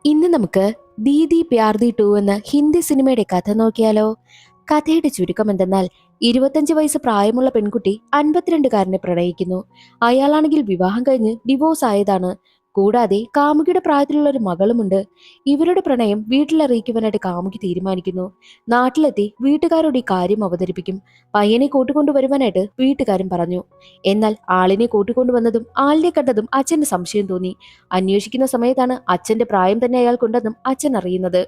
ഇന്ന് നമുക്ക് Didi Pyaar the two എന്ന ഹിന്ദി സിനിമയുടെ കഥ നോക്കിയാലോ. കഥയുടെ ചുരുക്കം എന്തെന്നാൽ 25 വയസ്സ് പ്രായമുള്ള പെൺകുട്ടി 52കാരനെ പ്രണയിക്കുന്നു. അയാളാണെങ്കിൽ വിവാഹം കഴിഞ്ഞ് ഡിവോഴ്സ് ആയതാണ്. കൂടാതെ കാമുകിയുടെ പ്രായത്തിലുള്ള ഒരു മകളുമുണ്ട്. ഇവരുടെ പ്രണയം വീട്ടിലറിയിക്കുവാനായിട്ട് കാമുകി തീരുമാനിക്കുന്നു. നാട്ടിലെത്തി വീട്ടുകാരോട് ഈ കാര്യം അവതരിപ്പിക്കും. പയ്യനെ കൂട്ടിക്കൊണ്ടുവരുവാനായിട്ട് വീട്ടുകാരും പറഞ്ഞു. എന്നാൽ ആളിനെ കൂട്ടിക്കൊണ്ടുവന്നതും ആളിനെ കണ്ടതും അച്ഛന് സംശയം തോന്നി. അന്വേഷിക്കുന്ന സമയത്താണ് അച്ഛന്റെ പ്രായം തന്നെ അയാൾക്കുണ്ടെന്നും അച്ഛൻ അറിയുന്നത്.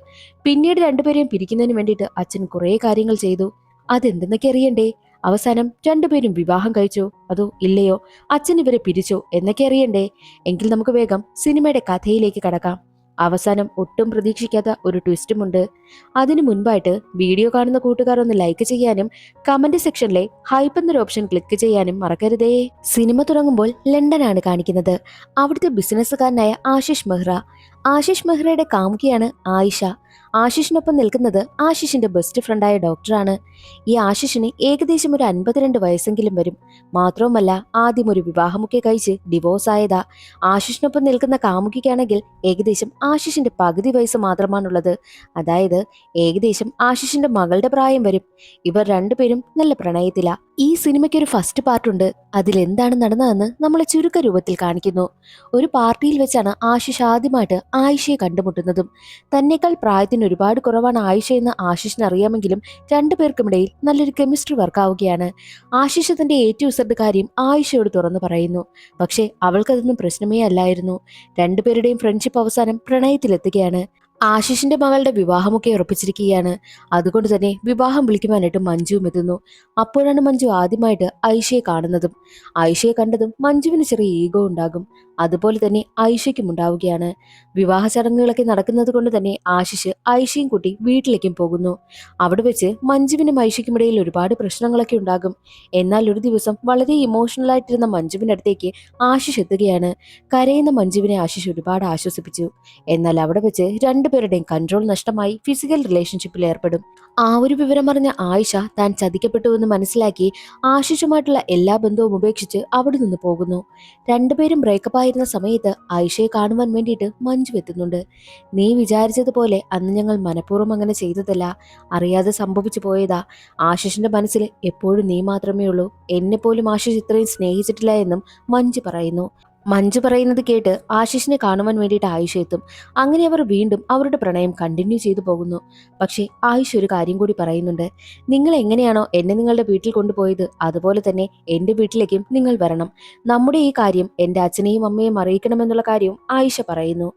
പിന്നീട് രണ്ടുപേരെയും പിരിക്കുന്നതിന് വേണ്ടിയിട്ട് അച്ഛൻ കുറെ കാര്യങ്ങൾ ചെയ്തു. അതെന്തെന്നൊക്കെ അറിയണ്ടേ? അവസാനം രണ്ടുപേരും വിവാഹം കഴിച്ചോ അതോ ഇല്ലയോ, അച്ഛൻ ഇവരെ പിരിച്ചോ എന്നൊക്കെ അറിയണ്ടേ? എങ്കിൽ നമുക്ക് വേഗം സിനിമയുടെ കഥയിലേക്ക് കടക്കാം. അവസാനം ഒട്ടും പ്രതീക്ഷിക്കാത്ത ഒരു ട്വിസ്റ്റുമുണ്ട്. അതിനു മുൻപായിട്ട് വീഡിയോ കാണുന്ന കൂട്ടുകാർ ഒന്ന് ലൈക്ക് ചെയ്യാനും കമന്റ് സെക്ഷനിലെ ഹൈപ്പ് എന്നൊരു ഓപ്ഷൻ ക്ലിക്ക് ചെയ്യാനും മറക്കരുതേ. സിനിമ തുടങ്ങുമ്പോൾ ലണ്ടനാണ് കാണിക്കുന്നത്. അവിടുത്തെ ബിസിനസ്സുകാരനായ ആശിഷ് മെഹ്റ. ആശിഷ് മെഹ്റയുടെ കാമുകിയാണ് ആയിഷ. ആശിഷിനൊപ്പം നിൽക്കുന്നത് ആശിഷിന്റെ ബെസ്റ്റ് ഫ്രണ്ടായ ഡോക്ടറാണ്. ഈ ആശിഷിന് ഏകദേശം ഒരു 52 വയസ്സെങ്കിലും വരും. മാത്രവുമല്ല, ആദ്യം ഒരു വിവാഹമൊക്കെ കഴിച്ച് ഡിവോഴ്സ് ആയതാ. ആശിഷിനൊപ്പം നിൽക്കുന്ന കാമുകിക്കാണെങ്കിൽ ഏകദേശം ആശിഷിന്റെ പകുതി വയസ്സ് മാത്രമാണുള്ളത്. അതായത് ഏകദേശം ആശിഷിന്റെ മകളുടെ പ്രായം വരും. ഇവർ രണ്ടുപേരും നല്ല പ്രണയത്തിലാ. ഈ സിനിമയ്ക്ക് ഒരു ഫസ്റ്റ് പാർട്ടുണ്ട്. അതിലെന്താണ് നടന്നതെന്ന് നമ്മളെ ചുരുക്ക രൂപത്തിൽ കാണിക്കുന്നു. ഒരു പാർട്ടിയിൽ വെച്ചാണ് ആശിഷ് ആദ്യമായിട്ട് ആയിഷയെ കണ്ടുമുട്ടുന്നതും. തന്നെക്കാൾ പ്രായത്തിന് ഒരുപാട് കുറവാണ് ആയിഷ എന്ന് ആശിഷിന് അറിയാമെങ്കിലും രണ്ടുപേർക്കുമിടയിൽ നല്ലൊരു കെമിസ്ട്രി വർക്കാവുകയാണ്. ആശിഷ് തന്റെ A to Z കാര്യം ആയിഷയോട് തുറന്നു പറയുന്നു. പക്ഷേ അവൾക്കതൊന്നും പ്രശ്നമേ അല്ലായിരുന്നു. രണ്ടുപേരുടെയും ഫ്രണ്ട്ഷിപ്പ് അവസാനം പ്രണയത്തിലെത്തുകയാണ്. ആശിഷിന്റെ മകളുടെ വിവാഹമൊക്കെ ഉറപ്പിച്ചിരിക്കുകയാണ്. അതുകൊണ്ട് തന്നെ വിവാഹം വിളിക്കുവാനായിട്ട് മഞ്ജുവും എത്തുന്നു. അപ്പോഴാണ് മഞ്ജു ആദ്യമായിട്ട് ഐഷയെ കാണുന്നതും. ഐഷയെ കണ്ടതും മഞ്ജുവിന് ചെറിയ ഈഗോ ഉണ്ടാകും. അതുപോലെ തന്നെ ഐഷയ്ക്കും ഉണ്ടാവുകയാണ്. വിവാഹ ചടങ്ങുകളൊക്കെ നടക്കുന്നത് കൊണ്ട് തന്നെ ആശിഷ് ഐഷയും കൂട്ടി വീട്ടിലേക്കും പോകുന്നു. അവിടെ വെച്ച് മഞ്ജുവിനും ഐഷയ്ക്കും ഇടയിൽ ഒരുപാട് പ്രശ്നങ്ങളൊക്കെ ഉണ്ടാകും. എന്നാൽ ഒരു ദിവസം വളരെ ഇമോഷണൽ ആയിട്ടിരുന്ന മഞ്ജുവിന്റെ അടുത്തേക്ക് ആശിഷ് എത്തുകയാണ്. കരയുന്ന മഞ്ജുവിനെ ആശിഷ് ഒരുപാട് ആശ്വസിപ്പിച്ചു. എന്നാൽ അവിടെ വെച്ച് രണ്ടുപേരുടെയും കൺട്രോൾ നഷ്ടമായി ഫിസിക്കൽ റിലേഷൻഷിപ്പിൽ ഏർപ്പെടും. ആ ഒരു വിവരം അറിഞ്ഞ ആയിഷ താൻ ചതിക്കപ്പെട്ടുവെന്ന് മനസ്സിലാക്കി ആശിഷുമായിട്ടുള്ള എല്ലാ ബന്ധവും ഉപേക്ഷിച്ച് അവിടെ നിന്ന് പോകുന്നു. രണ്ടുപേരും ബ്രേക്കപ്പ് ആയിരുന്ന സമയത്ത് ആയിഷയെ കാണുവാൻ വേണ്ടിയിട്ട് മഞ്ജു എത്തുന്നുണ്ട്. നീ വിചാരിച്ചതുപോലെ അന്ന് ഞങ്ങൾ മനഃപൂർവ്വം അങ്ങനെ ചെയ്തതല്ല, അറിയാതെ സംഭവിച്ചു പോയതാ. ആശിഷിന്റെ മനസ്സിൽ എപ്പോഴും നീ മാത്രമേ ഉള്ളൂ. എന്നെ പോലും ആശിഷ് ഇത്രയും സ്നേഹിച്ചിട്ടില്ല എന്നും മഞ്ജു പറയുന്നു. മഞ്ജു പറയുന്നത് കേട്ട് ആശിഷിനെ കാണുവാൻ വേണ്ടിയിട്ട് ആയിഷ എത്തും. അങ്ങനെ അവർ വീണ്ടും അവരുടെ പ്രണയം കണ്ടിന്യൂ ചെയ്തു പോകുന്നു. പക്ഷേ ആയിഷ ഒരു കാര്യം കൂടി പറയുന്നുണ്ട്. നിങ്ങൾ എങ്ങനെയാണോ എന്നെ നിങ്ങളുടെ വീട്ടിൽ കൊണ്ടുപോയത് അതുപോലെ തന്നെ എൻ്റെ വീട്ടിലേക്കും നിങ്ങൾ വരണം. നമ്മുടെ ഈ കാര്യം എൻ്റെ അച്ഛനെയും അമ്മയെയും അറിയിക്കണമെന്നുള്ള കാര്യവും ആയിഷ പറയുന്നു.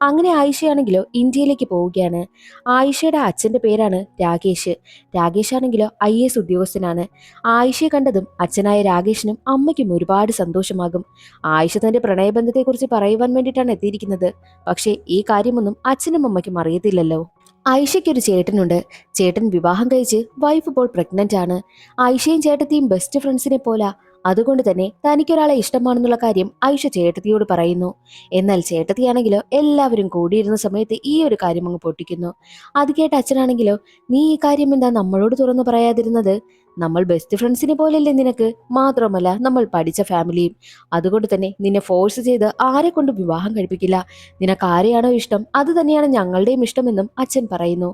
അങ്ങനെ ആയിഷയാണെങ്കിലോ ഇന്ത്യയിലേക്ക് പോവുകയാണ്. ആയിഷയുടെ അച്ഛന്റെ പേരാണ് രാകേഷ്. രാകേഷ് ആണെങ്കിലോ IAS ഉദ്യോഗസ്ഥനാണ്. ആയിഷയെ കണ്ടതും അച്ഛനായ രാകേഷിനും അമ്മയ്ക്കും ഒരുപാട് സന്തോഷമാകും. ആയിഷ തന്റെ പ്രണയബന്ധത്തെക്കുറിച്ച് പറയുവാൻ വേണ്ടിയിട്ടാണ് എത്തിയിരിക്കുന്നത്. പക്ഷേ ഈ കാര്യമൊന്നും അച്ഛനും അമ്മയ്ക്കും അറിയത്തില്ലല്ലോ. ആയിഷയ്ക്ക് ഒരു ചേട്ടനുണ്ട്. ചേട്ടൻ വിവാഹം കഴിച്ച് വൈഫ് ഇപ്പോൾ പ്രഗ്നന്റ് ആണ്. ആയിഷയും ചേട്ടത്തിയും ബെസ്റ്റ് ഫ്രണ്ട്സിനെ പോലാ. അതുകൊണ്ട് തന്നെ തനിക്കൊരാളെ ഇഷ്ടമാണെന്നുള്ള കാര്യം ആയിഷ ചേട്ടത്തിയോട് പറയുന്നു. എന്നാൽ ചേട്ടത്തിയാണെങ്കിലോ എല്ലാവരും കൂടിയിരുന്ന സമയത്ത് ഈ ഒരു കാര്യം അങ്ങ് പൊട്ടിക്കുന്നു. അത് കേട്ട അച്ഛനാണെങ്കിലോ, നീ ഈ കാര്യം എന്താ നമ്മളോട് തുറന്നു പറയാതിരുന്നത്? നമ്മൾ ബെസ്റ്റ് ഫ്രണ്ട്സിനെ പോലെയല്ലേ നിനക്ക്? മാത്രമല്ല നമ്മൾ പഠിച്ച ഫാമിലിയും. അതുകൊണ്ട് തന്നെ നിന്നെ ഫോഴ്സ് ചെയ്ത് ആരെ കൊണ്ട് വിവാഹം കഴിപ്പിക്കില്ല. നിനക്ക് ആരെയാണോ ഇഷ്ടം അത് തന്നെയാണ് ഞങ്ങളുടെയും ഇഷ്ടമെന്നും അച്ഛൻ പറയുന്നു.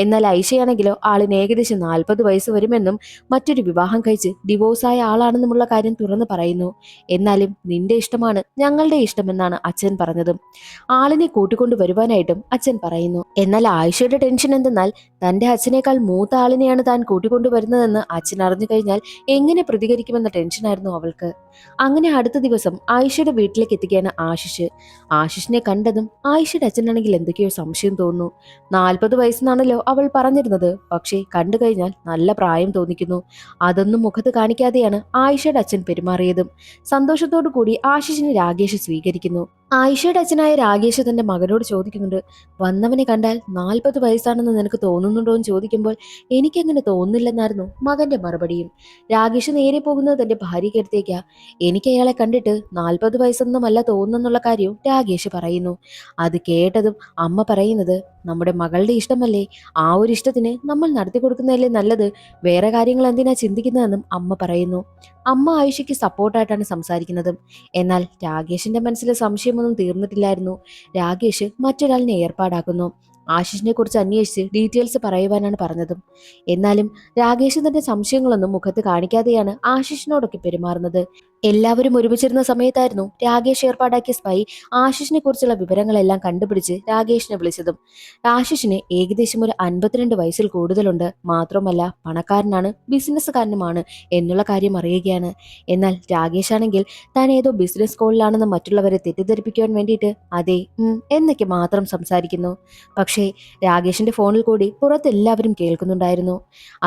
എന്നാൽ ഐഷയാണെങ്കിലോ ആളിന് ഏകദേശം 40 വയസ്സ് വരുമെന്നും മറ്റൊരു വിവാഹം കഴിച്ച് ഡിവോഴ്സായ ആളാണെന്നുമുള്ള കാര്യം തുറന്നു പറയുന്നു. എന്നാലും നിന്റെ ഇഷ്ടമാണ് ഞങ്ങളുടെ ഇഷ്ടമെന്നാണ് അച്ഛൻ പറഞ്ഞതും. ആളിനെ കൂട്ടിക്കൊണ്ടു വരുവാനായിട്ടും അച്ഛൻ പറയുന്നു. എന്നാൽ ആയിഷയുടെ ടെൻഷൻ എന്തെന്നാൽ തന്റെ അച്ഛനേക്കാൾ മൂത്ത ആളിനെയാണ് താൻ കൂട്ടിക്കൊണ്ടുവരുന്നതെന്ന് അച്ഛൻ അറിഞ്ഞു കഴിഞ്ഞാൽ എങ്ങനെ പ്രതികരിക്കുമെന്ന ടെൻഷനായിരുന്നു അവൾക്ക്. അങ്ങനെ അടുത്ത ദിവസം ആയിഷയുടെ വീട്ടിലേക്ക് എത്തുകയാണ് ആശിഷ്. ആശിഷിനെ കണ്ടതും ആയിഷയുടെ അച്ഛനാണെങ്കിൽ എന്തൊക്കെയോ സംശയം തോന്നുന്നു. 40 വയസ്സെന്നാണല്ലോ അവൾ പറഞ്ഞിരുന്നത്. പക്ഷേ കണ്ടു കഴിഞ്ഞാൽ നല്ല പ്രായം തോന്നിക്കുന്നു. അതൊന്നും മുഖത്ത് കാണിക്കാതെയാണ് ആയിഷയുടെ അച്ഛൻ പെരുമാറിയതും. സന്തോഷത്തോടു കൂടി ആശിഷിനെ രാകേഷ് സ്വീകരിക്കുന്നു. ആയിഷയുടെ അച്ഛനായ രാകേഷ് തന്റെ മകനോട് ചോദിക്കുന്നുണ്ട്, വന്നവനെ കണ്ടാൽ 40 വയസ്സാണെന്ന് നിനക്ക് തോന്നുന്നു തോന്നുന്നുണ്ടോ എന്ന് ചോദിക്കുമ്പോൾ എനിക്കങ്ങനെ തോന്നുന്നില്ലെന്നായിരുന്നു മകന്റെ മറുപടിയും. രാകേഷ് നേരെ പോകുന്നത് തന്റെ ഭാര്യയ്ക്കടുത്തേക്കാ. എനിക്ക് അയാളെ കണ്ടിട്ട് 40 വയസ്സൊന്നുമല്ല തോന്നുന്നുള്ള കാര്യവും രാകേഷ് പറയുന്നു. അത് കേട്ടതും അമ്മ പറയുന്നത്, നമ്മുടെ മകളുടെ ഇഷ്ടമല്ലേ, ആ ഒരു ഇഷ്ടത്തിന് നമ്മൾ നടത്തി കൊടുക്കുന്നതല്ലേ നല്ലത്, വേറെ കാര്യങ്ങൾ എന്തിനാ ചിന്തിക്കുന്നതെന്നും അമ്മ പറയുന്നു. അമ്മ ആയിഷയ്ക്ക് സപ്പോർട്ടായിട്ടാണ് സംസാരിക്കുന്നതും. എന്നാൽ രാകേഷിന്റെ മനസ്സിൽ സംശയമൊന്നും തീർന്നിട്ടില്ലായിരുന്നു. രാകേഷ് മറ്റൊരാളിനെ ഏർപ്പാടാക്കുന്നു. ആശിഷിനെ കുറിച്ച് അന്വേഷിച്ച് ഡീറ്റെയിൽസ് പറയുവാനാണ് പറഞ്ഞതും. എന്നാലും രാകേഷ് തന്റെ സംശയങ്ങളൊന്നും മുഖത്ത് കാണിക്കാതെയാണ് ആശിഷിനോടൊക്കെ പെരുമാറുന്നത്. എല്ലാവരും ഒരുമിച്ചിരുന്ന സമയത്തായിരുന്നു രാകേഷ് ഏർപ്പാടാക്കിയ സ്പൈ ആശിഷിനെ കുറിച്ചുള്ള വിവരങ്ങളെല്ലാം കണ്ടുപിടിച്ച് രാകേഷിനെ വിളിച്ചതും. ആശിഷിന് ഏകദേശം ഒരു 52 വയസ്സിൽ കൂടുതലുണ്ട്, മാത്രമല്ല പണക്കാരനാണ്, ബിസിനസ്സുകാരനുമാണ് എന്നുള്ള കാര്യം അറിയുകയാണ്. എന്നാൽ രാകേഷ് ആണെങ്കിൽ താൻ ഏതോ ബിസിനസ് കോളിലാണെന്ന് മറ്റുള്ളവരെ തെറ്റിദ്ധരിപ്പിക്കുവാൻ വേണ്ടിയിട്ട് അതെ എന്നൊക്കെ മാത്രം സംസാരിക്കുന്നു. പക്ഷേ രാകേഷിന്റെ ഫോണിൽ കൂടി പുറത്തെല്ലാവരും കേൾക്കുന്നുണ്ടായിരുന്നു.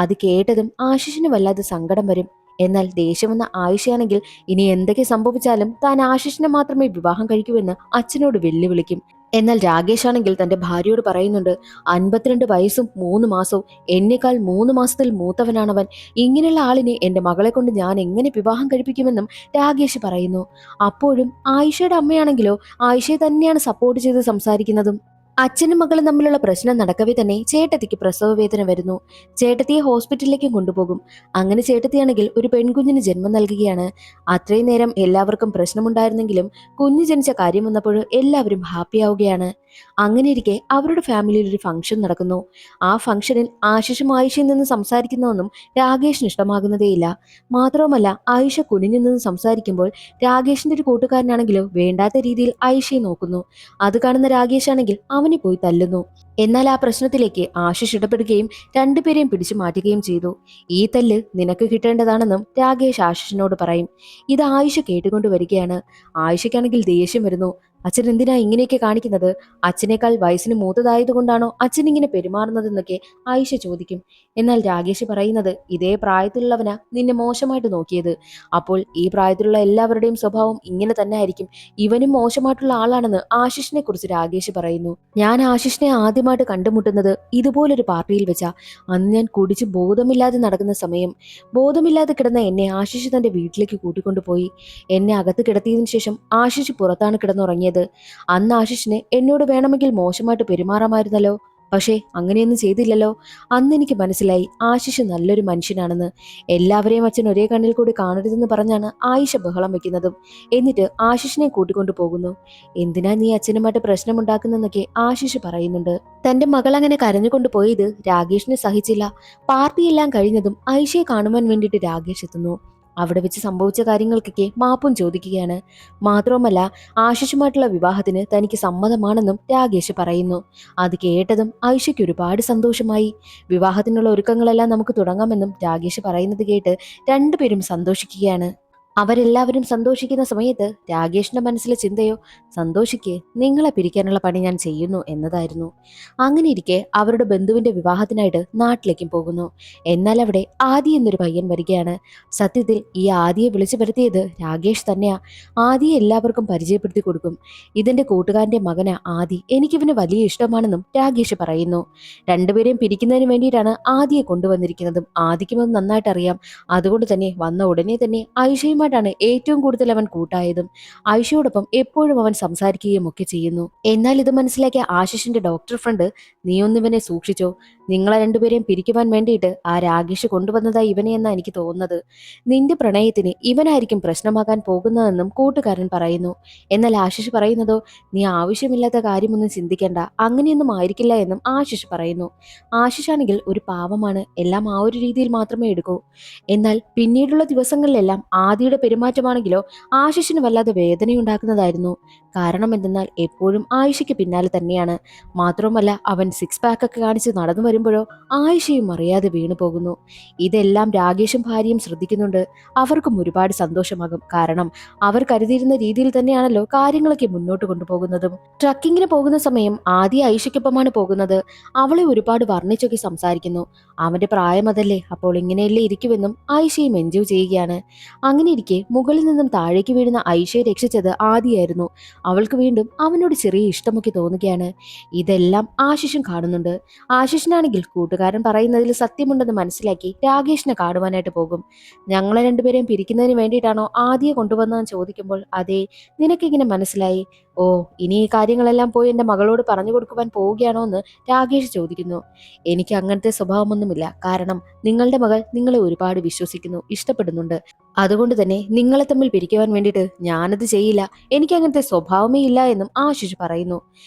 അത് കേട്ടതും ആശിഷിന് വല്ലാതെ സങ്കടം വരും. എന്നാൽ ദേഷ്യം വന്ന ആയിഷയാണെങ്കിൽ ഇനി എന്തൊക്കെ സംഭവിച്ചാലും താൻ ആശിഷിനെ മാത്രമേ വിവാഹം കഴിക്കൂവെന്ന് അച്ഛനോട് വെല്ലുവിളിക്കും. എന്നാൽ രാകേഷ് ആണെങ്കിൽ തന്റെ ഭാര്യയോട് പറയുന്നുണ്ട്, 52 വയസ്സും 3 മാസവും, എന്നേക്കാൾ 3 മാസത്തിൽ മൂത്തവനാണവൻ, ഇങ്ങനെയുള്ള ആളിനെ എന്റെ മകളെ കൊണ്ട് ഞാൻ എങ്ങനെ വിവാഹം കഴിപ്പിക്കുമെന്നും രാകേഷ് പറയുന്നു. അപ്പോഴും ആയിഷയുടെ അമ്മയാണെങ്കിലോ ആയിഷയെ തന്നെയാണ് സപ്പോർട്ട് ചെയ്ത് സംസാരിക്കുന്നതും. അച്ഛനും മകളും തമ്മിലുള്ള പ്രശ്നം നടക്കവേ തന്നെ ചേട്ടത്തിക്ക് പ്രസവ വേദന വരുന്നു. ചേട്ടത്തിയെ ഹോസ്പിറ്റലിലേക്കും കൊണ്ടുപോകും. അങ്ങനെ ചേട്ടത്തിയാണെങ്കിൽ ഒരു പെൺകുഞ്ഞിന് ജന്മം നൽകുകയാണ്. അത്രയും നേരം എല്ലാവർക്കും പ്രശ്നമുണ്ടായിരുന്നെങ്കിലും കുഞ്ഞ് ജനിച്ച കാര്യം വന്നപ്പോൾ എല്ലാവരും ഹാപ്പിയാവുകയാണ്. അങ്ങനെ ഇരിക്കെ അവരുടെ ഫാമിലിയിൽ ഒരു ഫംഗ്ഷൻ നടക്കുന്നു. ആ ഫംഗ്ഷനിൽ ആശിഷും ആയിഷയിൽ നിന്ന് സംസാരിക്കുന്നതൊന്നും രാകേഷിന് ഇഷ്ടമാകുന്നതേയില്ല. മാത്രവുമല്ല ആയിഷ കുനിഞ്ഞു നിന്ന് സംസാരിക്കുമ്പോൾ രാകേഷിന്റെ ഒരു കൂട്ടുകാരനാണെങ്കിലോ വേണ്ടാത്ത രീതിയിൽ ആയിഷയെ നോക്കുന്നു. അത് കാണുന്ന രാകേഷ് ആണെങ്കിൽ അവനെ പോയി തല്ലുന്നു. എന്നാൽ ആ പ്രശ്നത്തിലേക്ക് ആശിഷ് ഇടപെടുകയും രണ്ടുപേരെയും പിടിച്ചു മാറ്റുകയും ചെയ്തു. ഈ തല്ല് നിനക്ക് കിട്ടേണ്ടതാണെന്നും രാകേഷ് ആശിഷിനോട് പറയും. ഇത് ആയിഷ കേട്ടുകൊണ്ട് വരികയാണ്. ആയിഷയ്ക്കാണെങ്കിൽ ദേഷ്യം വരുന്നു. അച്ഛൻ എന്തിനാ ഇങ്ങനെയൊക്കെ കാണിക്കുന്നത്? അച്ഛനേക്കാൾ വയസ്സിന് മൂത്തതായതുകൊണ്ടാണോ അച്ഛൻ ഇങ്ങനെ പെരുമാറുന്നതെന്നൊക്കെ ആയിഷ ചോദിക്കും. എന്നാൽ രാകേഷ് പറയുന്നത്, ഇതേ പ്രായത്തിലുള്ളവനാ നിന്നെ മോശമായിട്ട് നോക്കിയത്. അപ്പോൾ ഈ പ്രായത്തിലുള്ള എല്ലാവരുടെയും സ്വഭാവം ഇങ്ങനെ തന്നെ ആയിരിക്കും. ഇവനും മോശമായിട്ടുള്ള ആളാണെന്ന് ആശിഷിനെ കുറിച്ച് രാകേഷ് പറയുന്നു. ഞാൻ ആശിഷിനെ ആദ്യമായിട്ട് കണ്ടുമുട്ടുന്നത് ഇതുപോലൊരു പാർട്ടിയിൽ വെച്ചാ. അന്ന് ഞാൻ കുടിച്ച് ബോധമില്ലാതെ നടക്കുന്ന സമയം. ബോധമില്ലാതെ കിടന്ന എന്നെ ആശിഷ് തന്റെ വീട്ടിലേക്ക് കൂട്ടിക്കൊണ്ടുപോയി. എന്നെ അകത്ത് കിടത്തിയതിനു ശേഷം ആശിഷ് പുറത്താണ് കിടന്നുറങ്ങിയത്. അന്ന് ആശിഷിന് എന്നോട് വേണമെങ്കിൽ മോശമായിട്ട് പെരുമാറാമായിരുന്നല്ലോ, പക്ഷേ അങ്ങനെയൊന്നും ചെയ്തില്ലല്ലോ. അന്ന് എനിക്ക് മനസ്സിലായി ആശിഷ് നല്ലൊരു മനുഷ്യനാണെന്ന്. എല്ലാവരെയും അച്ഛൻ ഒരേ കണ്ണിൽ കൂടി കാണരുതെന്ന് പറഞ്ഞാണ് ആയിഷ ബഹളം വെക്കുന്നതും. എന്നിട്ട് ആശിഷിനെ കൂട്ടിക്കൊണ്ടു പോകുന്നു. എന്തിനാ നീ അച്ഛനുമായിട്ട് പ്രശ്നമുണ്ടാക്കുന്നെന്നൊക്കെ ആശിഷ് പറയുന്നുണ്ട്. തന്റെ മകൾ അങ്ങനെ കരഞ്ഞുകൊണ്ട് പോയത് രാകേഷിന് സഹിച്ചില്ല. പാർട്ടിയെല്ലാം കഴിഞ്ഞതും ആയിഷയെ കാണുവാൻ വേണ്ടിയിട്ട് രാകേഷ് എത്തുന്നു. അവിടെ വെച്ച് സംഭവിച്ച കാര്യങ്ങൾക്കൊക്കെ മാപ്പും ചോദിക്കുകയാണ്. മാത്രവുമല്ല ആശിഷുമായിട്ടുള്ള വിവാഹത്തിന് തനിക്ക് സമ്മതമാണെന്നും രാകേഷ് പറയുന്നു. അത് കേട്ടതും ആയിഷയ്ക്ക് ഒരുപാട് സന്തോഷമായി. വിവാഹത്തിനുള്ള ഒരുക്കങ്ങളെല്ലാം നമുക്ക് തുടങ്ങാമെന്നും രാകേഷ് പറയുന്നത് കേട്ട് രണ്ടുപേരും സന്തോഷിക്കുകയാണ്. അവരെല്ലാവരും സന്തോഷിക്കുന്ന സമയത്ത് രാകേഷിന്റെ മനസ്സിലെ ചിന്തയോ, സന്തോഷിക്ക്, നിങ്ങളെ പിരിക്കാനുള്ള പണി ഞാൻ ചെയ്യുന്നു എന്നതായിരുന്നു. അങ്ങനെ ഇരിക്കെ അവരുടെ ബന്ധുവിന്റെ വിവാഹത്തിനായിട്ട് നാട്ടിലേക്കും പോകുന്നു. എന്നാൽ അവിടെ ആദി എന്നൊരു പയ്യൻ വരികയാണ്. സത്യത്തിൽ ഈ ആദിയെ വിളിച്ചു വരുത്തിയത് രാകേഷ് തന്നെയാ. ആദിയെ എല്ലാവർക്കും പരിചയപ്പെടുത്തി കൊടുക്കും. ഇതെന്റെ കൂട്ടുകാരന്റെ മകനാ ആദി, എനിക്കിവന് വലിയ ഇഷ്ടമാണെന്നും രാകേഷ് പറയുന്നു. രണ്ടുപേരെയും പിരിക്കുന്നതിന് വേണ്ടിയിട്ടാണ് ആദിയെ കൊണ്ടുവന്നിരിക്കുന്നതും ആദിക്കും അത് നന്നായിട്ട് അറിയാം. അതുകൊണ്ട് തന്നെ വന്ന ഉടനെ തന്നെ ആയിഷയുമായിട്ടാണ് ഏറ്റവും കൂടുതൽ അവൻ കൂട്ടായതും. ആയിഷയോടൊപ്പം എപ്പോഴും അവൻ സംസാരിക്കുകയും ഒക്കെ ചെയ്യുന്നു. എന്നാൽ ഇത് മനസ്സിലാക്കിയ ആശിഷിന്റെ ഡോക്ടർ ഫ്രണ്ട്, നീ ഒന്നിവനെ സൂക്ഷിച്ചോ, നിങ്ങളെ രണ്ടുപേരെയും പിരിക്കുവാൻ വേണ്ടിയിട്ട് ആ രാകേഷ് കൊണ്ടുവന്നതായി ഇവനെ എന്നാ എനിക്ക് തോന്നുന്നത്. നിന്റെ പ്രണയത്തിന് ഇവനായിരിക്കും പ്രശ്നമാകാൻ പോകുന്നതെന്നും കൂട്ടുകാരൻ പറയുന്നു. എന്നാൽ ആശിഷ് പറയുന്നതോ, നീ ആവശ്യമില്ലാത്ത കാര്യമൊന്നും ചിന്തിക്കേണ്ട, അങ്ങനെയൊന്നും ആയിരിക്കില്ല എന്നും ആശിഷ് പറയുന്നു. ആശിഷ് ആണെങ്കിൽ ഒരു പാവമാണ്, എല്ലാം ആ ഒരു രീതിയിൽ മാത്രമേ എടുക്കൂ. എന്നാൽ പിന്നീടുള്ള ദിവസങ്ങളിലെല്ലാം ആദിയുടെ പെരുമാറ്റമാണെങ്കിലോ ആശിഷിന് വല്ലാതെ വേദനയുണ്ടാക്കുന്നതായിരുന്നു. കാരണം എന്തെന്നാൽ എപ്പോഴും ആയിഷയ്ക്ക് പിന്നാലെ തന്നെയാണ്. മാത്രവുമല്ല അവൻ 6 പാക്ക് ഒക്കെ കാണിച്ച് നടന്നു വരുമ്പോഴോ ആയിഷയും അറിയാതെ വീണു പോകുന്നു. ഇതെല്ലാം രാകേഷും ഭാര്യയും ശ്രദ്ധിക്കുന്നുണ്ട്. അവർക്കും ഒരുപാട് സന്തോഷമാകും. കാരണം അവർ കരുതിയിരുന്ന രീതിയിൽ തന്നെയാണല്ലോ കാര്യങ്ങളൊക്കെ മുന്നോട്ട് കൊണ്ടുപോകുന്നതും. ട്രക്കിങ്ങിന് പോകുന്ന സമയം ആദ്യ ആയിഷയ്ക്കൊപ്പമാണ് പോകുന്നത്. അവളെ ഒരുപാട് വർണ്ണിച്ചൊക്കെ സംസാരിക്കുന്നു. അവന്റെ പ്രായം അതല്ലേ, അപ്പോൾ ഇങ്ങനെയല്ലേ ഇരിക്കുമെന്നും ആയിഷയും എൻജോയ് ചെയ്യുകയാണ്. അങ്ങനെ ഇരിക്കെ മുകളിൽ നിന്നും താഴേക്ക് വീഴുന്ന ആയിഷയെ രക്ഷിച്ചത് ആദിയായിരുന്നു. അവൾക്ക് വീണ്ടും അവനോട് ചെറിയ ഇഷ്ടമൊക്കെ തോന്നുകയാണ്. ഇതെല്ലാം ആശിഷും കാണുന്നുണ്ട്. ആശിഷിനാണെങ്കിൽ കൂട്ടുകാരൻ പറയുന്നതിൽ സത്യമുണ്ടെന്ന് മനസ്സിലാക്കി രാകേഷിനെ കാണുവാനായിട്ട് പോകും. ഞങ്ങളെ രണ്ടുപേരെയും പിരിക്കുന്നതിന് വേണ്ടിയിട്ടാണോ ആദ്യം കൊണ്ടുവന്നതെന്ന് ചോദിക്കുമ്പോൾ, അതെ, നിനക്കിങ്ങനെ മനസ്സിലായി? ഓ, ഇനി ഈ കാര്യങ്ങളെല്ലാം പോയി എന്റെ മകളോട് പറഞ്ഞു കൊടുക്കുവാൻ പോവുകയാണോ എന്ന് രാകേഷ് ചോദിക്കുന്നു. എനിക്ക് അങ്ങനത്തെ സ്വഭാവമൊന്നുമില്ല. കാരണം നിങ്ങളുടെ മകൾ നിങ്ങളെ ഒരുപാട് വിശ്വസിക്കുന്നു, ഇഷ്ടപ്പെടുന്നുണ്ട്. അതുകൊണ്ട് തന്നെ നിങ്ങളെ തമ്മിൽ പിരിക്കുവാൻ വേണ്ടിയിട്ട് ഞാനത് ചെയ്യില്ല. എനിക്ക് അങ്ങനത്തെ സ്വഭാവമേ ഇല്ല എന്നും ആശിഷ് പറയുന്നു.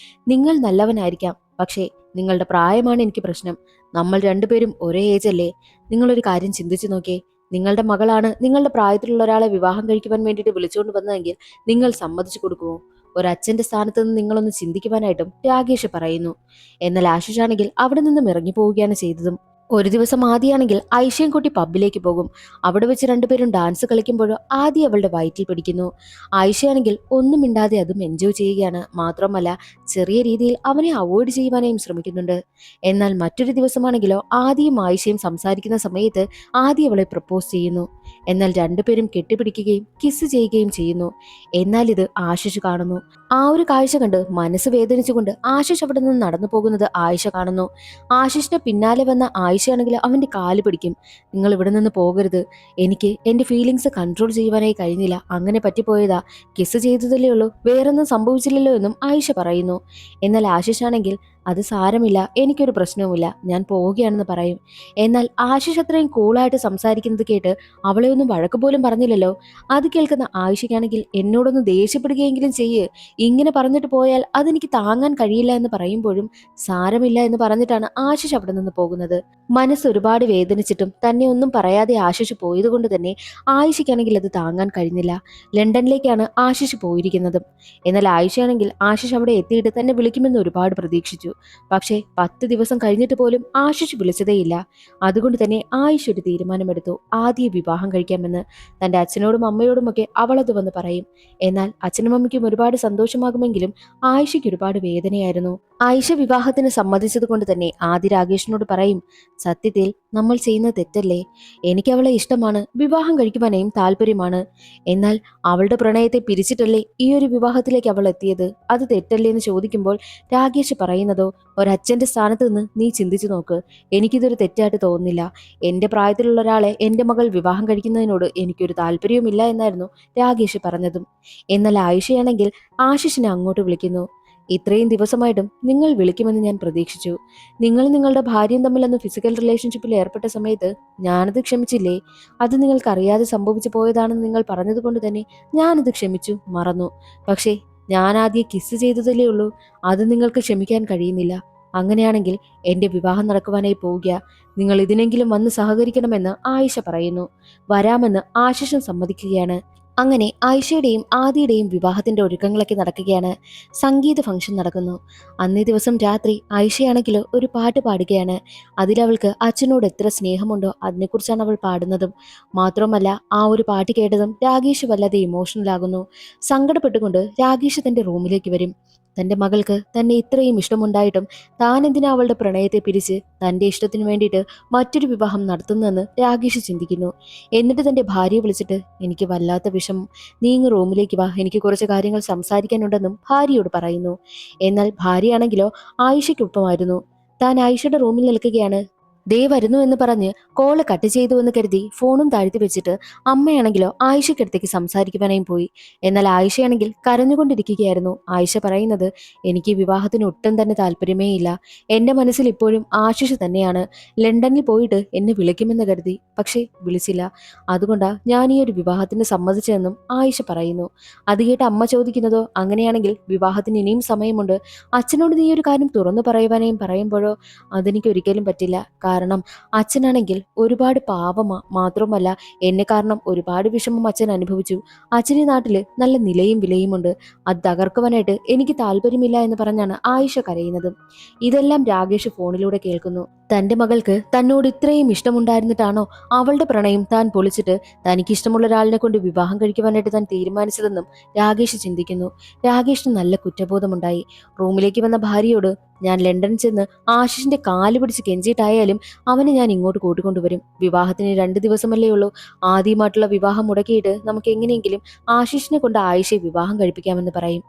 നിങ്ങൾ നല്ലവനായിരിക്കാം, പക്ഷേ നിങ്ങളുടെ പ്രായമാണ് എനിക്ക് പ്രശ്നം. നമ്മൾ രണ്ടുപേരും ഒരേ ഏജ് അല്ലേ? നിങ്ങളൊരു കാര്യം ചിന്തിച്ചു നോക്കേ. നിങ്ങളുടെ മകളാണ് നിങ്ങളുടെ പ്രായത്തിലുള്ള ഒരാളെ വിവാഹം കഴിക്കുവാൻ വേണ്ടിയിട്ട് വിളിച്ചുകൊണ്ട് വന്നതെങ്കിൽ നിങ്ങൾ സമ്മതിച്ചു കൊടുക്കുമോ? ഒരച്ഛന്റെ സ്ഥാനത്ത് നിന്ന് നിങ്ങളൊന്ന് ചിന്തിക്കുവാനായിട്ടും രാകേഷ് പറയുന്നു. എന്നാൽ ആശിഷ് ആണെങ്കിൽ അവിടെ നിന്നും ഇറങ്ങി പോവുകയാണ് ചെയ്തതും. ഒരു ദിവസം ആദിയാണെങ്കിൽ ഐഷയും കൂട്ടി പബ്ബിലേക്ക് പോകും. അവിടെ വെച്ച് രണ്ടുപേരും ഡാൻസ് കളിക്കുമ്പോഴോ ആദി അവളുടെ വയറ്റിൽ പിടിക്കുന്നു. ആയിഷയാണെങ്കിൽ ഒന്നും മിണ്ടാതെ അതും എൻജോയ് ചെയ്യുകയാണ്. മാത്രമല്ല ചെറിയ രീതിയിൽ അവനെ അവോയ്ഡ് ചെയ്യുവാനായും ശ്രമിക്കുന്നുണ്ട്. എന്നാൽ മറ്റൊരു ദിവസമാണെങ്കിലോ ആദിയും ആയിഷയും സംസാരിക്കുന്ന സമയത്ത് ആദി അവളെ പ്രപ്പോസ് ചെയ്യുന്നു. എന്നാൽ രണ്ടുപേരും കെട്ടിപ്പിടിക്കുകയും കിസ് ചെയ്യുകയും ചെയ്യുന്നു. എന്നാൽ ഇത് ആശിഷ് കാണുന്നു. ആ ഒരു കാഴ്ച കണ്ട് മനസ്സ് വേദനിച്ചുകൊണ്ട് ആശിഷ് അവിടെ നിന്ന് നടന്നു പോകുന്നത് ആയിഷ കാണുന്നു. ആശിഷിന്റെ പിന്നാലെ വന്ന ആയിഷയാണെങ്കിൽ അവന്റെ കാല് പിടിക്കും. നിങ്ങൾ ഇവിടെ നിന്ന് പോകരുത്. എനിക്ക് എന്റെ ഫീലിങ്സ് കൺട്രോൾ ചെയ്യുവാനായി കഴിഞ്ഞില്ല. അങ്ങനെ പറ്റിപ്പോയതാ. കിസ് ചെയ്തതല്ലേ ഉള്ളൂ, വേറൊന്നും സംഭവിച്ചില്ലല്ലോ എന്നും ആയിഷ പറയുന്നു. എന്നാൽ ആശിഷ് ആണെങ്കിൽ അത് സാരമില്ല, എനിക്കൊരു പ്രശ്നവുമില്ല, ഞാൻ പോവുകയാണെന്ന് പറയും. എന്നാൽ ആശിഷ് അത്രയും കൂളായിട്ട് സംസാരിക്കുന്നത് കേട്ട് അവളെ ഒന്നും വഴക്ക് പോലും പറഞ്ഞില്ലല്ലോ. അത് കേൾക്കുന്ന ആയിഷയ്ക്കാണെങ്കിൽ എന്നോടൊന്ന് ദേഷ്യപ്പെടുകയെങ്കിലും ചെയ്യ്. ഇങ്ങനെ പറഞ്ഞിട്ട് പോയാൽ അതെനിക്ക് താങ്ങാൻ കഴിയില്ല എന്ന് പറയുമ്പോഴും സാരമില്ല എന്ന് പറഞ്ഞിട്ടാണ് ആശിഷ് അവിടെ നിന്ന് പോകുന്നത്. മനസ്സ് ഒരുപാട് വേദനിച്ചിട്ടും തന്നെ ഒന്നും പറയാതെ ആശിഷ് പോയതുകൊണ്ട് തന്നെ ആയിഷയ്ക്കാണെങ്കിൽ അത് താങ്ങാൻ കഴിഞ്ഞില്ല. ലണ്ടനിലേക്കാണ് ആശിഷ് പോയിരിക്കുന്നതും. എന്നാൽ ആയിഷയാണെങ്കിൽ ആശിഷ് അവിടെ എത്തിയിട്ട് തന്നെ വിളിക്കുമെന്ന് ഒരുപാട് പ്രതീക്ഷിച്ചു. പക്ഷേ 10 ദിവസം കഴിഞ്ഞിട്ട് പോലും ആശിഷ് വിളിച്ചതേയില്ല. അതുകൊണ്ട് തന്നെ ആയിഷ ഒരു തീരുമാനമെടുത്തു. ആദ്യം വിവാഹം കഴിക്കാമെന്ന്. തന്റെ അച്ഛനോടും അമ്മയോടുമൊക്കെ അവളത് വന്ന് പറയും. എന്നാൽ അച്ഛനും അമ്മയ്ക്കും ഒരുപാട് സന്തോഷമാകുമെങ്കിലും ആയിഷയ്ക്ക് ഒരുപാട് വേദനയായിരുന്നു. ആയിഷ വിവാഹത്തിന് സമ്മതിച്ചത് കൊണ്ട് തന്നെ ആദി രാകേഷിനോട് പറയും, സത്യത്തിൽ നമ്മൾ ചെയ്യുന്ന തെറ്റല്ലേ? എനിക്ക് അവളെ ഇഷ്ടമാണ്, വിവാഹം കഴിക്കുവാനേയും താല്പര്യമാണ്. എന്നാൽ അവളുടെ പ്രണയത്തെ പിരിച്ചിട്ടല്ലേ ഈ ഒരു വിവാഹത്തിലേക്ക് അവൾ എത്തിയത്? അത് തെറ്റല്ലേ എന്ന് ചോദിക്കുമ്പോൾ രാകേഷ് പറയുന്നതോ, ഒരച്ഛന്റെ സ്ഥാനത്ത് നിന്ന് നീ ചിന്തിച്ചു നോക്ക്. എനിക്കിതൊരു തെറ്റായിട്ട് തോന്നുന്നില്ല. എന്റെ പ്രായത്തിലുള്ള ഒരാളെ എന്റെ മകൾ വിവാഹം കഴിക്കുന്നതിനോട് എനിക്കൊരു താല്പര്യവുമില്ല എന്നായിരുന്നു രാകേഷ് പറഞ്ഞതും. എന്നാൽ ആയിഷയാണെങ്കിൽ ആശിഷിനെ അങ്ങോട്ട് വിളിക്കുന്നു. ഇത്രയും ദിവസമായിട്ടും നിങ്ങൾ വിളിക്കുമെന്ന് ഞാൻ പ്രതീക്ഷിച്ചു. നിങ്ങൾ നിങ്ങളുടെ ഭാര്യയും തമ്മിലൊന്ന് ഫിസിക്കൽ റിലേഷൻഷിപ്പിൽ ഏർപ്പെട്ട സമയത്ത് ഞാനത് ക്ഷമിച്ചില്ലേ? അത് നിങ്ങൾക്കറിയാതെ സംഭവിച്ചു പോയതാണെന്ന് നിങ്ങൾ പറഞ്ഞതുകൊണ്ട് തന്നെ ഞാനത് ക്ഷമിച്ചു, മറന്നു. പക്ഷേ ഞാൻ ആദ്യം കിസ് ചെയ്തതല്ലേ ഉള്ളൂ. അത് നിങ്ങൾക്ക് ക്ഷമിക്കാൻ കഴിയുന്നില്ല. അങ്ങനെയാണെങ്കിൽ എന്റെ വിവാഹം നടക്കുവാനായി പോവുക. നിങ്ങൾ ഇതിനെങ്കിലും വന്ന് സഹകരിക്കണമെന്ന് ആയിഷ പറയുന്നു. വരാമെന്ന് ആശിഷും സമ്മതിക്കുകയാണ്. അങ്ങനെ ആയിഷയുടെയും ആദിയുടെയും വിവാഹത്തിന്റെ ഒരുക്കങ്ങളൊക്കെ നടക്കുകയാണ്. സംഗീത ഫംഗ്ഷൻ നടക്കുന്നു. അന്നേ ദിവസം രാത്രി ആയിഷയാണെങ്കിലോ ഒരു പാട്ട് പാടുകയാണ്. അതിലവൾക്ക് അച്ഛനോട് എത്ര സ്നേഹമുണ്ടോ അതിനെക്കുറിച്ചാണ് അവൾ പാടുന്നതും. മാത്രമല്ല ആ ഒരു പാട്ട് കേട്ടതും രാകേഷ് വല്ലാതെ ഇമോഷണൽ ആകുന്നു. സങ്കടപ്പെട്ടുകൊണ്ട് രാകേഷ് തന്റെ റൂമിലേക്ക് വരും. തന്റെ മകൾക്ക് തന്നെ ഇത്രയും ഇഷ്ടമുണ്ടായിട്ടും താൻ എന്തിനാ അവളുടെ പ്രണയത്തെ പിരിച്ച് തന്റെ ഇഷ്ടത്തിന് വേണ്ടിയിട്ട് മറ്റൊരു വിവാഹം നടത്തുന്നതെന്ന് രാകേഷ് ചിന്തിക്കുന്നു. എന്നിട്ട് തന്റെ ഭാര്യയെ വിളിച്ചിട്ട്, എനിക്ക് വല്ലാത്ത വിഷമം, നീ ഇങ്ങ് റൂമിലേക്ക് വാ, എനിക്ക് കുറച്ച് കാര്യങ്ങൾ സംസാരിക്കാനുണ്ടെന്നും ഭാര്യയോട് പറയുന്നു. എന്നാൽ ഭാര്യയാണെങ്കിലോ ആയിഷയ്ക്കൊപ്പമായിരുന്നു. താൻ ആയിഷയുടെ റൂമിൽ നിൽക്കുകയാണ്. ദേ വരുന്നു എന്ന് പറഞ്ഞ് കോള് കട്ട് ചെയ്തു എന്ന് കരുതി ഫോണും താഴ്ത്തി വെച്ചിട്ട് അമ്മയാണെങ്കിലോ ആയിഷയ്ക്കടുത്തേക്ക് സംസാരിക്കുവാനായും പോയി. എന്നാൽ ആയിഷയാണെങ്കിൽ കരഞ്ഞുകൊണ്ടിരിക്കുകയായിരുന്നു. ആയിഷ പറയുന്നത്, എനിക്ക് വിവാഹത്തിന് ഒട്ടും തന്നെ താല്പര്യമേ ഇല്ല. എന്റെ മനസ്സിൽ ഇപ്പോഴും ആശിഷ് തന്നെയാണ്. ലണ്ടനിൽ പോയിട്ട് എന്നെ വിളിക്കുമെന്ന് കരുതി, പക്ഷേ വിളിച്ചില്ല. അതുകൊണ്ടാ ഞാൻ ഈ ഒരു വിവാഹത്തിന് സമ്മതിച്ചതെന്നും ആയിഷ പറയുന്നു. അത് കേട്ട് അമ്മ ചോദിക്കുന്നതോ, അങ്ങനെയാണെങ്കിൽ വിവാഹത്തിന് ഇനിയും സമയമുണ്ട്. അച്ഛനോട് നീ ഒരു കാര്യം തുറന്നു പറയുവാനായും പറയുമ്പോഴോ, അതെനിക്ക് ഒരിക്കലും പറ്റില്ല. കാരണം അച്ഛനാണെങ്കിൽ ഒരുപാട് പാവമാ. മാത്രമല്ല എന്നെ കാരണം ഒരുപാട് വിഷമം അച്ഛൻ അനുഭവിച്ചു. അച്ഛൻ ഈ നാട്ടില് നല്ല നിലയും വിലയുമുണ്ട്. അത് തകർക്കുവാനായിട്ട് എനിക്ക് താല്പര്യമില്ല എന്ന് പറഞ്ഞാണ് ആയിഷ കരയുന്നത്. ഇതെല്ലാം രാകേഷ് ഫോണിലൂടെ കേൾക്കുന്നു. തന്റെ മകൾക്ക് തന്നോട് ഇത്രയും ഇഷ്ടമുണ്ടായിരുന്നിട്ടാണോ അവളുടെ പ്രണയം താൻ പൊളിച്ചിട്ട് തനിക്കിഷ്ടമുള്ള ഒരാളിനെ കൊണ്ട് വിവാഹം കഴിക്കുവാനായിട്ട് താൻ തീരുമാനിച്ചതെന്നും രാകേഷ് ചിന്തിക്കുന്നു. രാകേഷിന് നല്ല കുറ്റബോധമുണ്ടായി. റൂമിലേക്ക് വന്ന ഭാര്യയോട്, ഞാൻ ലണ്ടനിൽ ചെന്ന് ആശിഷിന്റെ കാല് പിടിച്ച് കെഞ്ചിയിട്ടായാലും അവനെ ഞാൻ ഇങ്ങോട്ട് കൂട്ടിക്കൊണ്ടുവരും. വിവാഹത്തിന് 2 ദിവസമല്ലേ ഉള്ളൂ. ആദ്യമായിട്ടുള്ള വിവാഹം മുടക്കിയിട്ട് നമുക്ക് എങ്ങനെയെങ്കിലും ആശിഷിനെ കൊണ്ട് ആയിഷയെ വിവാഹം കഴിപ്പിക്കാമെന്ന് പറയും.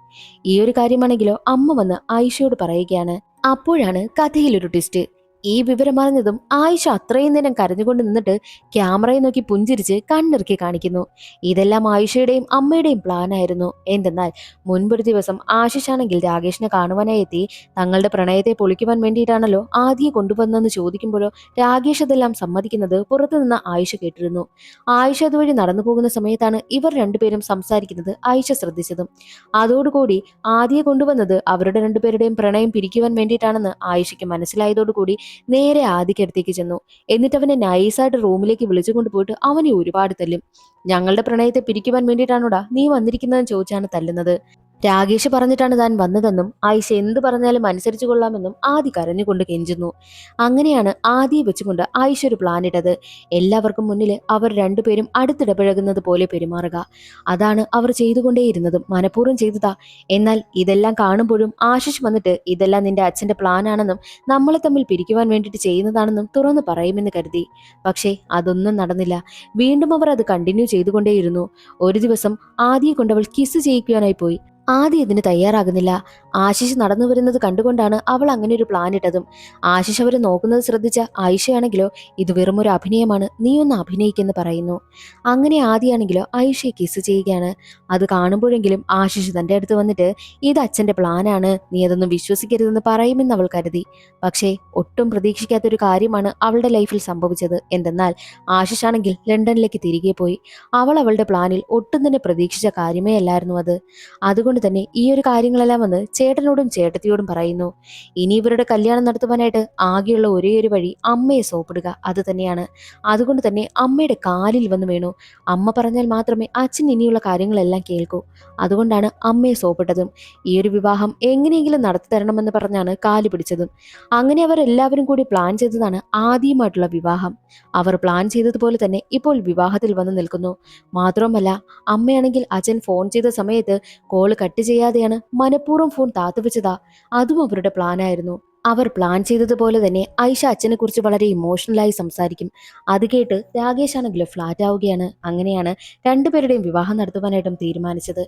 ഈ ഒരു കാര്യമാണെങ്കിലോ അമ്മ വന്ന് ആയിഷയോട് പറയുകയാണ്. അപ്പോഴാണ് കഥയിലൊരു ട്വിസ്റ്റ്. ഈ വിവരം അറിഞ്ഞതും ആയിഷ അത്രയും നേരം കരഞ്ഞുകൊണ്ട് നിന്നിട്ട് ക്യാമറയെ നോക്കി പുഞ്ചിരിച്ച് കണ്ണിറുക്കി കാണിക്കുന്നു. ഇതെല്ലാം ആയിഷയുടെയും അമ്മയുടെയും പ്ലാൻ ആയിരുന്നു. എന്തെന്നാൽ മുൻപൊരു ദിവസം ആശിഷാണെങ്കിൽ രാകേഷിനെ കാണുവാനായി എത്തി. തങ്ങളുടെ പ്രണയത്തെ പൊളിക്കുവാൻ വേണ്ടിയിട്ടാണല്ലോ ആദ്യം കൊണ്ടുവന്നെന്ന് ചോദിക്കുമ്പോഴോ രാകേഷ് അതെല്ലാം സമ്മതിക്കുന്നത് പുറത്തുനിന്ന് ആയിഷ കേട്ടിരുന്നു. ആയിഷ അതുവഴി നടന്നു പോകുന്ന സമയത്താണ് ഇവർ രണ്ടുപേരും സംസാരിക്കുന്നത് ആയിഷ ശ്രദ്ധിച്ചതും. അതോടുകൂടി ആദ്യം കൊണ്ടുവന്നത് അവരുടെ രണ്ടുപേരുടെയും പ്രണയം പിരിക്കുവാൻ വേണ്ടിയിട്ടാണെന്ന് ആയിഷയ്ക്ക് മനസ്സിലായതോടുകൂടി നേരെ ആദിക്കടുത്തേക്ക് ചെന്നു. എന്നിട്ട് അവനെ നൈസായിട്ട് റൂമിലേക്ക് വിളിച്ചുകൊണ്ട് പോയിട്ട് അവനെ ഒരുപാട് തല്ലും. ഞങ്ങളുടെ പ്രണയത്തെ പിരിക്കുവാൻ വേണ്ടിയിട്ടാണോടാ നീ വന്നിരിക്കുന്നതെന്ന് ചോദിച്ചാണ് തല്ലുന്നത്. രാകേഷ് പറഞ്ഞിട്ടാണ് താൻ വന്നതെന്നും ആയിഷ എന്ത് പറഞ്ഞാലും അനുസരിച്ചു കൊള്ളാമെന്നും ആദി കരഞ്ഞുകൊണ്ട് കെഞ്ചുന്നു. അങ്ങനെയാണ് ആദിയെ വെച്ചുകൊണ്ട് ആയിഷ ഒരു പ്ലാൻ ഇട്ടത്. എല്ലാവർക്കും മുന്നിൽ അവർ രണ്ടുപേരും അടുത്തിടപഴകുന്നത് പോലെ പെരുമാറുക. അതാണ് അവർ ചെയ്തുകൊണ്ടേയിരുന്നതും. മനഃപൂർവ്വം ചെയ്തതാ. എന്നാൽ ഇതെല്ലാം കാണുമ്പോഴും ആശിഷ് വന്നിട്ട് ഇതെല്ലാം നിന്റെ അച്ഛന്റെ പ്ലാൻ ആണെന്നും നമ്മളെ തമ്മിൽ പിരിക്കുവാൻ വേണ്ടിയിട്ട് ചെയ്യുന്നതാണെന്നും തുറന്നു പറയുമെന്ന് കരുതി. പക്ഷേ അതൊന്നും നടന്നില്ല. വീണ്ടും അവർ അത് കണ്ടിന്യൂ ചെയ്തുകൊണ്ടേയിരുന്നു. ഒരു ദിവസം ആദിയെ കൊണ്ടവൾ കിസ് ചെയ്യിക്കുവാനായി പോയി. ആദ്യം ഇതിന് തയ്യാറാകുന്നില്ല. ആശിഷ് നടന്നു വരുന്നത് കണ്ടുകൊണ്ടാണ് അവൾ അങ്ങനെ ഒരു പ്ലാൻ ഇട്ടതും. ആശിഷ് അവരെ നോക്കുന്നത് ശ്രദ്ധിച്ച ആയിഷയാണെങ്കിലോ ഇത് വെറും ഒരു അഭിനയമാണ്, നീ ഒന്ന് അഭിനയിക്കെന്ന് പറയുന്നു. അങ്ങനെ ആദ്യമാണെങ്കിലോ ആയിഷയെ കിസ് ചെയ്യുകയാണ്. അത് കാണുമ്പോഴെങ്കിലും ആശിഷ് തന്റെ അടുത്ത് വന്നിട്ട് ഇത് അച്ഛന്റെ പ്ലാനാണ്, നീ അതൊന്നും വിശ്വസിക്കരുതെന്ന് പറയുമെന്ന് അവൾ കരുതി. പക്ഷേ ഒട്ടും പ്രതീക്ഷിക്കാത്തൊരു കാര്യമാണ് അവളുടെ ലൈഫിൽ സംഭവിച്ചത്. എന്തെന്നാൽ ആശിഷ് ആണെങ്കിൽ ലണ്ടനിലേക്ക് തിരികെ പോയി. അവൾ അവളുടെ പ്ലാനിൽ ഒട്ടും തന്നെ പ്രതീക്ഷിച്ച കാര്യമേ അല്ലായിരുന്നു അത്. അതുകൊണ്ട് തന്നെ ഈ ഒരു കാര്യങ്ങളെല്ലാം വന്ന് ചേട്ടനോടും ചേട്ടത്തിയോടും പറയുന്നു. ഇനി ഇവരുടെ കല്യാണം നടത്തുവാനായിട്ട് ആകെയുള്ള ഒരേ ഒരു വഴി അമ്മയെ സോപ്പിടുക, അത് തന്നെയാണ്. അതുകൊണ്ട് തന്നെ അമ്മയുടെ കാലിൽ വന്ന് വീണു. അമ്മ പറഞ്ഞാൽ മാത്രമേ അച്ഛൻ ഇനിയുള്ള കാര്യങ്ങളെല്ലാം കേൾക്കൂ. അതുകൊണ്ടാണ് അമ്മയെ സോപ്പിട്ടതും. ഈ ഒരു വിവാഹം എങ്ങനെയെങ്കിലും നടത്തി തരണമെന്ന് പറഞ്ഞാണ് കാല് പിടിച്ചതും. അങ്ങനെ അവർ എല്ലാവരും കൂടി പ്ലാൻ ചെയ്തതാണ് ആദ്യമായിട്ടുള്ള വിവാഹം. അവർ പ്ലാൻ ചെയ്തതുപോലെ തന്നെ ഇപ്പോൾ വിവാഹത്തിൽ വന്ന് നിൽക്കുന്നു. മാത്രവുമല്ല അമ്മയാണെങ്കിൽ അച്ഛൻ ഫോൺ ചെയ്ത സമയത്ത് കോള് കട്ട് ചെയ്യാതെയാണ് മനഃപൂർവ്വം ഫോൺ താത്തുവെച്ചതാ. അതും അവരുടെ പ്ലാനായിരുന്നു. അവർ പ്ലാൻ ചെയ്തതുപോലെ തന്നെ ഐഷ അച്ഛനെ കുറിച്ച് വളരെ ഇമോഷണലായി സംസാരിക്കും. അത് കേട്ട് രാകേഷ് ആണെങ്കിലും ഫ്ലാറ്റ് ആവുകയാണ്. അങ്ങനെയാണ് രണ്ടുപേരുടെയും വിവാഹം നടത്തുവാനായിട്ടും തീരുമാനിച്ചത്.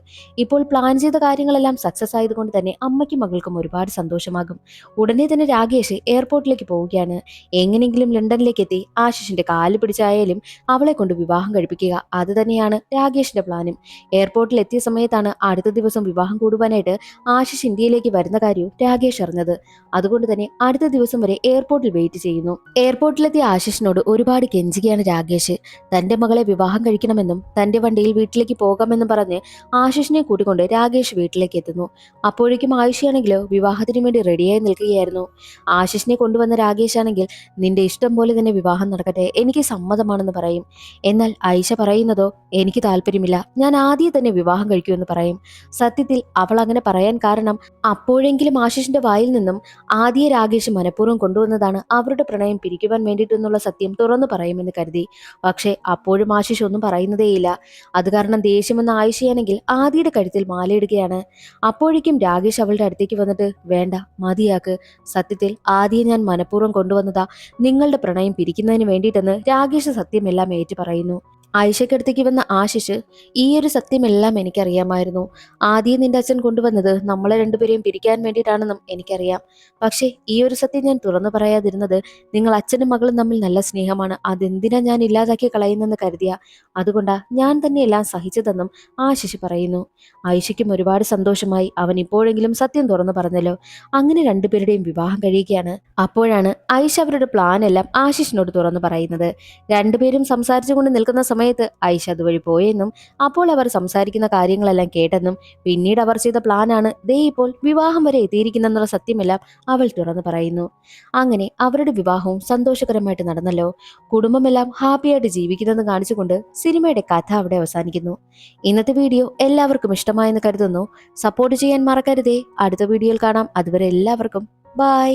ഇപ്പോൾ പ്ലാൻ ചെയ്ത കാര്യങ്ങളെല്ലാം സക്സസ് ആയതുകൊണ്ട് തന്നെ അമ്മയ്ക്കും മകൾക്കും ഒരുപാട് സന്തോഷമാകും. ഉടനെ തന്നെ രാകേഷ് എയർപോർട്ടിലേക്ക് പോവുകയാണ്. എങ്ങനെയെങ്കിലും ലണ്ടനിലേക്ക് എത്തി ആശിഷിന്റെ കാല് പിടിച്ചായാലും അവളെ കൊണ്ട് വിവാഹം കഴിപ്പിക്കുക, അത് തന്നെയാണ് രാകേഷിന്റെ പ്ലാനും. എയർപോർട്ടിൽ എത്തിയ സമയത്താണ് അടുത്ത ദിവസം വിവാഹം കൂടുവാനായിട്ട് ആശിഷ് ഇന്ത്യയിലേക്ക് വരുന്ന കാര്യവും രാകേഷ് അറിഞ്ഞത്. അതുകൊണ്ട് തന്നെ അടുത്ത ദിവസം വരെ എയർപോർട്ടിൽ വെയിറ്റ് ചെയ്യുന്നു. എയർപോർട്ടിലെത്തിയ ആശിഷിനോട് ഒരുപാട് കെഞ്ചുകയാണ് രാകേഷ്. തന്റെ മകളെ വിവാഹം കഴിക്കണമെന്നും തന്റെ വണ്ടിയിൽ വീട്ടിലേക്ക് പോകാമെന്നും പറഞ്ഞ് ആശിഷിനെ കൂട്ടിക്കൊണ്ട് രാകേഷ് വീട്ടിലേക്ക് എത്തുന്നു. അപ്പോഴേക്കും ആയിഷയാണെങ്കിലോ വിവാഹത്തിന് വേണ്ടി റെഡിയായി നിൽക്കുകയായിരുന്നു. ആശിഷിനെ കൊണ്ടുവന്ന രാകേഷ് ആണെങ്കിൽ നിന്റെ ഇഷ്ടം പോലെ തന്നെ വിവാഹം നടക്കട്ടെ, എനിക്ക് സമ്മതമാണെന്ന് പറയും. എന്നാൽ ആയിഷ പറയുന്നതോ എനിക്ക് താല്പര്യമില്ല, ഞാൻ ആദ്യം തന്നെ വിവാഹം കഴിക്കുമെന്ന് പറയും. സത്യത്തിൽ അവൾ അങ്ങനെ പറയാൻ കാരണം അപ്പോഴെങ്കിലും ആശിഷിന്റെ വായിൽ നിന്നും ആദ്യ രാകേഷ് മനഃപൂർവ്വം കൊണ്ടുവന്നതാണ് അവരുടെ പ്രണയം പിരിക്കുവാൻ വേണ്ടിയിട്ടെന്നുള്ള സത്യം തുറന്നു പറയുമെന്ന് കരുതി. പക്ഷേ അപ്പോഴും ആശിഷ് ഒന്നും പറയുന്നതേയില്ല. അത് കാരണം ദേഷ്യം വന്ന ആയിഷയാണെങ്കിൽ ആദിയുടെ കഴുത്തിൽ മാലയിടുകയാണ്. അപ്പോഴേക്കും രാകേഷ് അവളുടെ അടുത്തേക്ക് വന്നിട്ട് വേണ്ട, മതിയാക്ക്, സത്യത്തിൽ ആദ്യം ഞാൻ മനഃപൂർവ്വം കൊണ്ടുവന്നതാ നിങ്ങളുടെ പ്രണയം പിരിക്കുന്നതിന് വേണ്ടിയിട്ടെന്ന് രാകേഷ് സത്യമെല്ലാം ഏറ്റു പറയുന്നു. ആയിഷയ്ക്കടുത്തേക്ക് വന്ന ആശിഷ് ഈ ഒരു സത്യമെല്ലാം എനിക്കറിയാമായിരുന്നു. ആദ്യം നിന്റെ അച്ഛൻ കൊണ്ടുവന്നത് നമ്മളെ രണ്ടുപേരെയും പിരിക്കാൻ വേണ്ടിയിട്ടാണെന്നും എനിക്കറിയാം. പക്ഷേ ഈ ഒരു സത്യം ഞാൻ തുറന്നു പറയാതിരുന്നത് നിങ്ങൾ അച്ഛനും മകളും തമ്മിൽ നല്ല സ്നേഹമാണ്, അതെന്തിനാ ഞാൻ ഇല്ലാതാക്കി കളയുന്നെന്ന് കരുതിയ, അതുകൊണ്ടാ ഞാൻ തന്നെ എല്ലാം സഹിച്ചതെന്നും ആശിഷ് പറയുന്നു. ആയിഷയ്ക്കും ഒരുപാട് സന്തോഷമായി. അവൻ ഇപ്പോഴെങ്കിലും സത്യം തുറന്നു പറഞ്ഞല്ലോ. അങ്ങനെ രണ്ടുപേരുടെയും വിവാഹം കഴിയുകയാണ്. അപ്പോഴാണ് ആയിഷ അവരുടെ പ്ലാൻ എല്ലാം ആശിഷിനോട് തുറന്നു പറയുന്നത്. രണ്ടുപേരും സംസാരിച്ചുകൊണ്ട് നിൽക്കുന്ന സമയത്ത് ഐഷ അതുവഴി പോയെന്നും അപ്പോൾ അവർ സംസാരിക്കുന്ന കാര്യങ്ങളെല്ലാം കേട്ടെന്നും പിന്നീട് അവർ ചെയ്ത പ്ലാനാണ് ദേ ഇപ്പോൾ വിവാഹം വരെ എത്തിയിരിക്കുന്നെന്നുള്ള സത്യമെല്ലാം അവൾ തുറന്നു പറയുന്നു. അങ്ങനെ അവരുടെ വിവാഹവും സന്തോഷകരമായിട്ട് നടന്നല്ലോ. കുടുംബമെല്ലാം ഹാപ്പിയായിട്ട് ജീവിക്കുന്നെന്ന് കാണിച്ചുകൊണ്ട് സിനിമയുടെ കഥ അവിടെ അവസാനിക്കുന്നു. ഇന്നത്തെ വീഡിയോ എല്ലാവർക്കും ഇഷ്ടമായെന്ന് കരുതുന്നു. സപ്പോർട്ട് ചെയ്യാൻ മറക്കരുതേ. അടുത്ത വീഡിയോയിൽ കാണാം. അതുവരെ എല്ലാവർക്കും ബൈ.